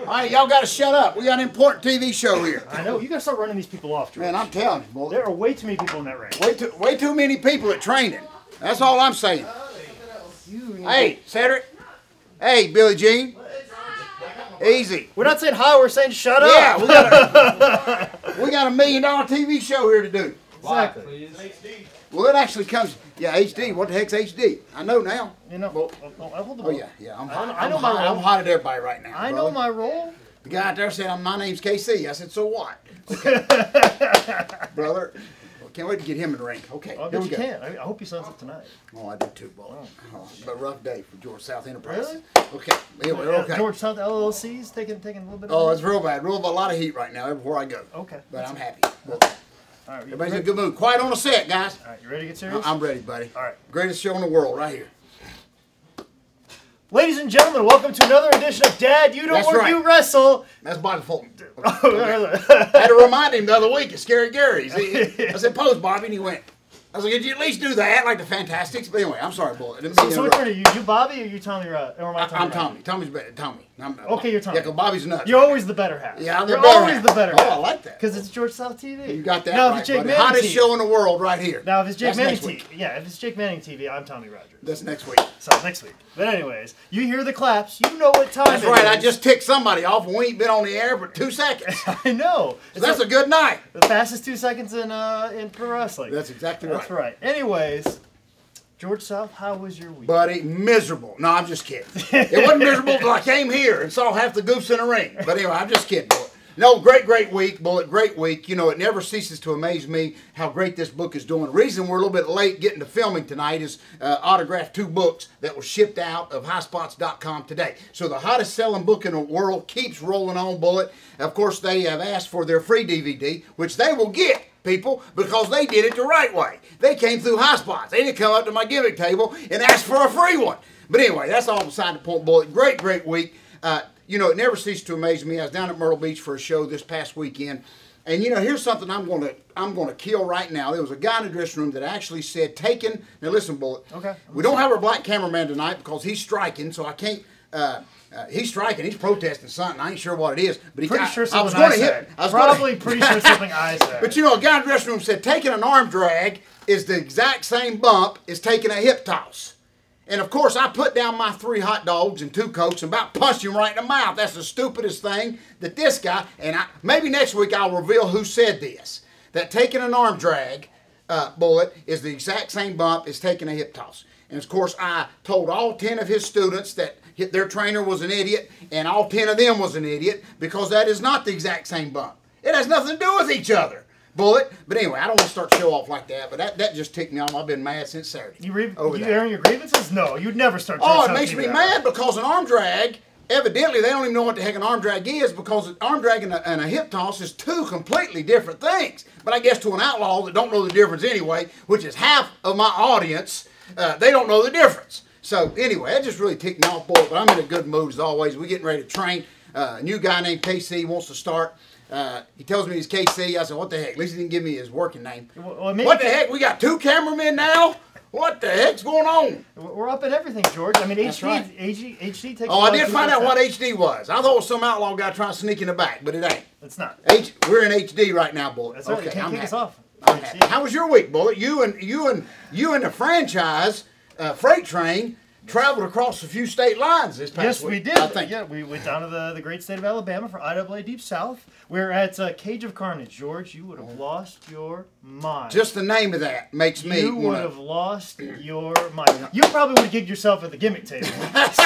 right, y'all got to shut up. We got an important TV show here. I know. You got to start running these people off, George. Man, I'm telling you, boy. There are way too many people in that ring. Way too many people at training. That's all I'm saying. Hey, Cedric. Hey, Billie Jean. Easy. We're not saying hi, we're saying shut up. Yeah, we got a $1 million TV show here to do. Exactly. Well, it actually comes. Yeah, HD. What the heck's HD? I know now. You know. Well, I hold the oh ball. yeah. I know my role. I'm hot at everybody right now. I know my role. The guy out there said, "My name's KC." I said, "So what?" Okay. Brother. Can't wait to get him in the ring. Okay, I bet you can. I hope he signs up tonight. Oh, I do too, boy. Oh, but a rough day for George South Enterprise. Really? Okay, anyway, okay. George South LLC's taking a little bit. Oh, it's real bad. A lot of heat right now everywhere I go. Okay. But I'm happy. All right, everybody's in a good mood. Quiet on the set, guys. All right, you ready to get serious? I'm ready, buddy. All right. Greatest show in the world, right here. Ladies and gentlemen, welcome to another edition of Dad, You Don't Work, You Wrestle. That's Bobby Fulton. Okay. I had to remind him the other week at Scary Gary's. I said, "Pose, Bobby," and he went. I was like, "Could you at least do that, like the Fantastics?" But anyway, I'm sorry, boy. So which one are you? You Bobby or you Tommy? Or am I Tommy? I'm Tommy. Tommy's better. Tommy. Okay, you're Tommy. Yeah, because Bobby's nuts. You're always the better half. Yeah, I'm You're always the better half. Oh, I like that. Because it's George South TV. You got that now, right, if it's Jake buddy. Manning Hottest TV. show in the world right here. Now, if it's Jake Manning TV. Yeah, if it's Jake Manning TV, I'm Tommy Rogers. That's next week. So, next week. But anyways, you hear the claps. You know what time That's it right. is. I just ticked somebody off and we ain't been on the air for 2 seconds. I know. So that's a good night. The fastest 2 seconds in pro wrestling. That's exactly right. That's right. Anyways, George South, how was your week? Buddy, miserable. No, I'm just kidding. It wasn't miserable until I came here and saw half the goofs in the ring. But anyway, I'm just kidding, boy. No, great week, Bullet. Great week. You know, it never ceases to amaze me how great this book is doing. The reason we're a little bit late getting to filming tonight is autographed 2 books that were shipped out of highspots.com today. So the hottest selling book in the world keeps rolling on, Bullet. Of course, they have asked for their free DVD, which they will get, people, because they did it the right way. They came through High Spots. They didn't come up to my gimmick table and ask for a free one. But anyway, that's all beside the point, Bullet. Great week. You know, it never ceased to amaze me. I was down at Myrtle Beach for a show this past weekend, and you know, here's something I'm gonna kill right now. There was a guy in the dressing room that actually said, "Taken." Now listen, Bullet. Okay. We don't have our black cameraman tonight because he's striking, so I can't. He's striking. He's protesting something. I ain't sure what it is, but he. Pretty sure something I was I said. I was Probably pretty sure something I said. But you know, a guy in the dressing room said, "Taking an arm drag is the exact same bump as taking a hip toss." And of course, I put down my 3 hot dogs and 2 Cokes and about punched him right in the mouth. That's the stupidest thing that this guy, and maybe next week I'll reveal who said this, that taking an arm drag, Bullet, is the exact same bump as taking a hip toss. And of course, I told all 10 of his students that their trainer was an idiot, and all 10 of them was an idiot, because that is not the exact same bump. It has nothing to do with each other. Bullet. But anyway, I don't want to start show off like that, but that just ticked me off. I've been mad since Saturday. You airing your grievances? No, you'd never start. Oh, it makes me mad because an arm drag, evidently they don't even know what the heck an arm drag is, because an arm drag and a hip toss is 2 completely different things. But I guess to an outlaw that don't know the difference anyway, which is half of my audience, they don't know the difference. So anyway, that just really ticked me off, Bullet, but I'm in a good mood as always. We're getting ready to train. A new guy named KC wants to start. He tells me he's KC. I said, "What the heck?" At least he didn't give me his working name. Well, what the heck? We got 2 cameramen now? What the heck's going on? We're up at everything, George. I mean, That's HD, right. HD takes. Oh, I did find out what HD was. I thought it was some outlaw guy trying to sneak in the back, but it ain't. It's not. We're in HD right now, Bullet. That's right. Okay, Can't kick us off. I'm happy. How was your week, Bullet? You and the franchise freight train traveled across a few state lines this past week. Yes, we did. I think. Yeah, we went down to the great state of Alabama for IAA Deep South. We're at Cage of Carnage, George. You would have lost your mind. Just the name of that makes me. You would have lost your mind. You probably would have gigged yourself at the gimmick table, seeing what's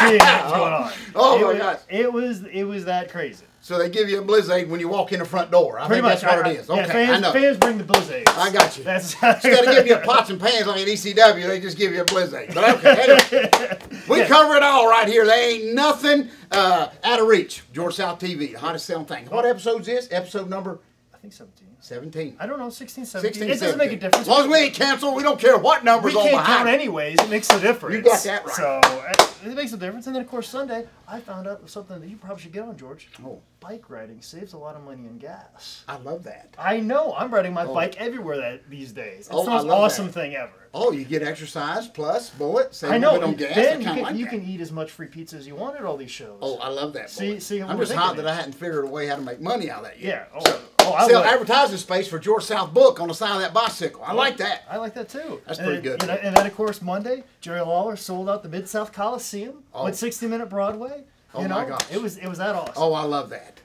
going on. Oh my gosh! It was that crazy. So they give you a blizzard when you walk in the front door. I think that's what it is. Yeah, Okay, I know. Fans bring the blizzards. I got you. Instead of giving you pots and pans like an ECW, they just give you a blizzard. But okay, anyway, we cover it all right here. There ain't nothing out of reach. George South TV, the hottest selling thing. What episode is this? Episode number think 17. 17. I don't know, 16, 17. 16, It doesn't make a difference. As long as we ain't canceled, we don't care what numbers we on can't behind. count anyways. It makes a difference. You got that right. So it makes a difference. And then, of course, Sunday, I found out something that you probably should get on, George. Oh. Bike riding saves a lot of money in gas. I love that. I know. I'm riding my bike everywhere these days. It's the I most love awesome that. thing ever. Oh, you get exercise plus bullet. Save I a know. bit on gas. Then I like you that. can eat as much free pizza as you want at all these shows. Oh, I love that. See, I'm just hot that I hadn't figured a way how to make money out of that yet. Yeah. I Sell would. advertising space for George South book on the side of that bicycle. I like that. I like that too. That's pretty good. And then, of course, Monday, Jerry Lawler sold out the Mid-South Coliseum with 60-minute Broadway. Oh my gosh. It was that awesome. Oh, I love that.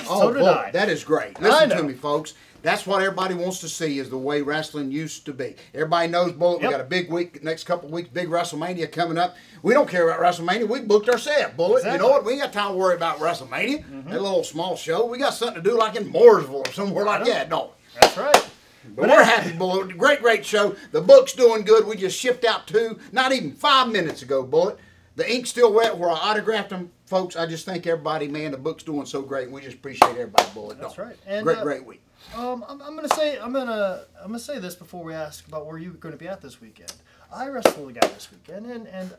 So did I. That is great. Listen to me, folks. That's what everybody wants to see is the way wrestling used to be. Everybody knows, Bullet, we got a big week, next couple of weeks, big WrestleMania coming up. We don't care about WrestleMania. We booked ourselves, Bullet. Exactly. You know what? We ain't got time to worry about WrestleMania. That little small show. We got something to do like in Mooresville or somewhere like that, don't we? That's right. But we're happy, Bullet. Great show. The book's doing good. We just shipped out 2, not even 5 minutes ago, Bullet. The ink's still wet where I autographed them. Folks, I just thank everybody, man. The book's doing so great. We just appreciate everybody, Bullet. That's right. And, great week. I'm gonna say this before we ask about where you're going to be at this weekend. I wrestled a guy this weekend, and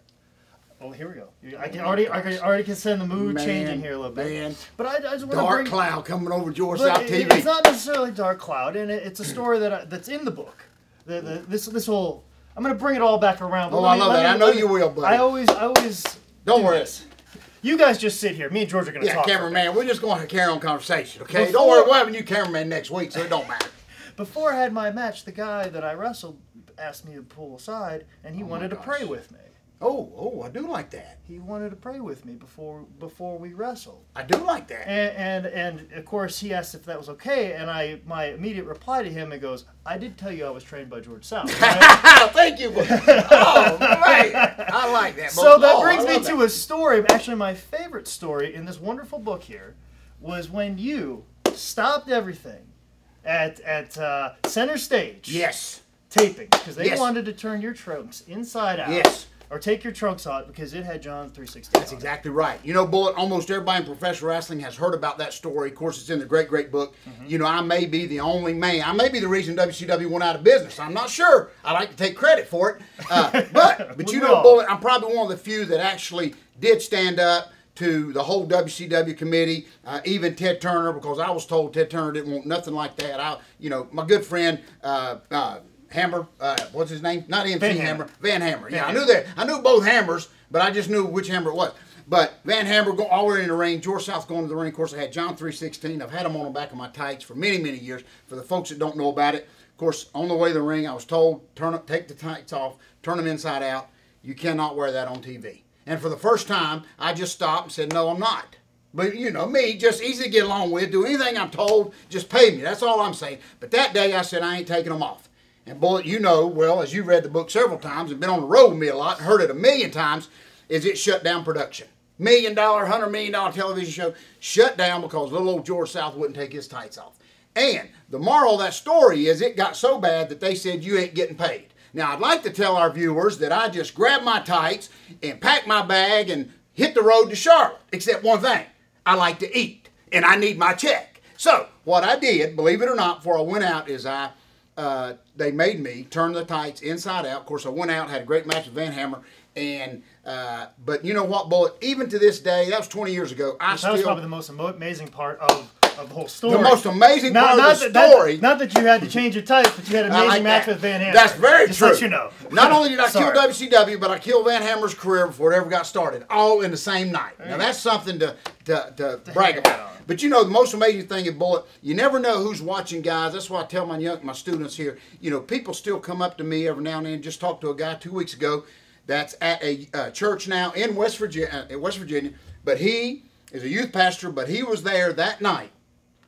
oh, here we go. I can already send the mood changing here a little bit. Man, but I just want to dark bring cloud coming over George South TV. It's not necessarily dark cloud, and it's a story that's in the book. This whole I'm gonna bring it all back around. Oh, I love that. I know you will, buddy. I always Don't worry. You guys just sit here. Me and George are going to talk. Yeah, cameraman, we're just going to carry on conversation, okay? Don't worry, we'll have a new cameraman next week, so it don't matter. Before I had my match, the guy that I wrestled asked me to pull aside, and he wanted to pray with me. Oh, I do like that. He wanted to pray with me before we wrestled. I do like that. And of course he asked if that was okay, and my immediate reply to him, it goes, I did tell you I was trained by George South. Right? Thank you. Oh, great. I like that. So that brings me to a story. Actually, my favorite story in this wonderful book here was when you stopped everything at Center Stage. Yes. Taping, because they wanted to turn your trunks inside out. Yes. Or take your trunks out because it had John 3:16. That's exactly right. You know, Bullet, almost everybody in professional wrestling has heard about that story. Of course, it's in the great book. You know, I may be the only man. I may be the reason WCW went out of business. I'm not sure. I like to take credit for it. But you know, Bullet, I'm probably one of the few that actually did stand up to the whole WCW committee, even Ted Turner, because I was told Ted Turner didn't want nothing like that. My good friend, Hammer, what's his name? Not MC Hammer. Van Hammer. Yeah, I knew that. I knew both Hammers, but I just knew which Hammer it was. But Van Hammer going all the way in the ring. George South going to the ring. Of course, I had John 3:16. I've had him on the back of my tights for many years. For the folks that don't know about it, of course, on the way to the ring, I was told, take the tights off, turn them inside out. You cannot wear that on TV. And for the first time, I just stopped and said, no, I'm not. But you know me, just easy to get along with. Do anything I'm told, just pay me. That's all I'm saying. But that day, I said, I ain't taking them off. And Bullet, you know, well, as you read the book several times and been on the road with me a lot and heard it 1,000,000 times, is it shut down production. $1 million, $100 million television show shut down because little old George South wouldn't take his tights off. And the moral of that story is it got so bad that they said you ain't getting paid. Now, I'd like to tell our viewers that I just grabbed my tights and packed my bag and hit the road to Charlotte, except one thing. I like to eat, and I need my check. So, what I did, believe it or not, before I went out is they made me turn the tights inside out. Of course, I went out, had a great match with Van Hammer, and but you know what, Bullet? Even to this day, that was 20 years ago. That was probably the most amazing part of the whole story. The most amazing part of the story. Not that you had to change your tights, but you had an amazing match with Van Hammer. That's very Just true. Let you know. Not only did I kill WCW, but I killed Van Hammer's career before it ever got started, all in the same night. Now that's something to brag about. But you know, the most amazing thing is, Bullet, you never know who's watching, guys. That's why I tell my students here, you know, people still come up to me every now and then. Just talked to a guy 2 weeks ago that's at a church now in West Virginia, but he is a youth pastor, but he was there that night.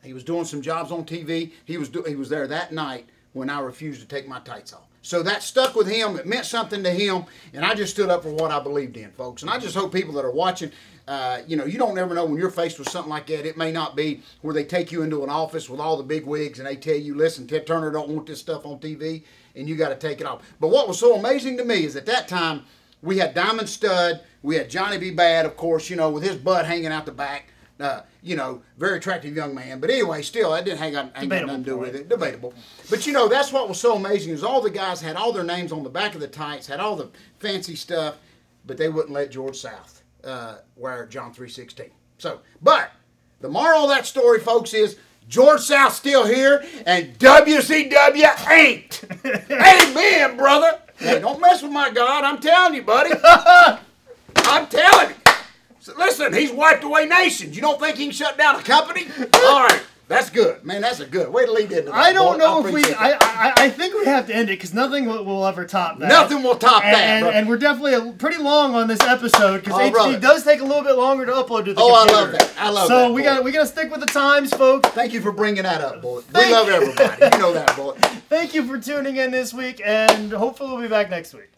He was doing some jobs on TV. He was there that night when I refused to take my tights off. So that stuck with him. It meant something to him, and I just stood up for what I believed in, folks. And I just hope people that are watching, you know, you don't ever know when you're faced with something like that. It may not be where they take you into an office with all the big wigs and they tell you, listen, Ted Turner don't want this stuff on TV, and you got to take it off. But what was so amazing to me is at that time, we had Diamond Stud, we had Johnny B. Bad, of course, you know, with his butt hanging out the back. You know, very attractive young man. But anyway, still, that ain't got nothing to do with it. Debatable. But, you know, that's what was so amazing is all the guys had all their names on the back of the tights, had all the fancy stuff, but they wouldn't let George South wear John 3:16. So, but the moral of that story, folks, is George South's still here, and WCW ain't. Amen, brother. Hey, don't mess with my God. I'm telling you, buddy. I'm telling you. So listen, he's wiped away nations. You don't think he can shut down a company? All right. That's good. Man, that's a good way to lead into that. I don't know if we... I think we have to end it because nothing will ever top that. Nothing will top that, bro. And we're definitely pretty long on this episode because HD does take a little bit longer to upload to the computer. Oh, I love that. I love that. So we got to stick with the times, folks. Thank you for bringing that up, Bullet. We love everybody. You know that, Bullet. Thank you for tuning in this week, and hopefully we'll be back next week.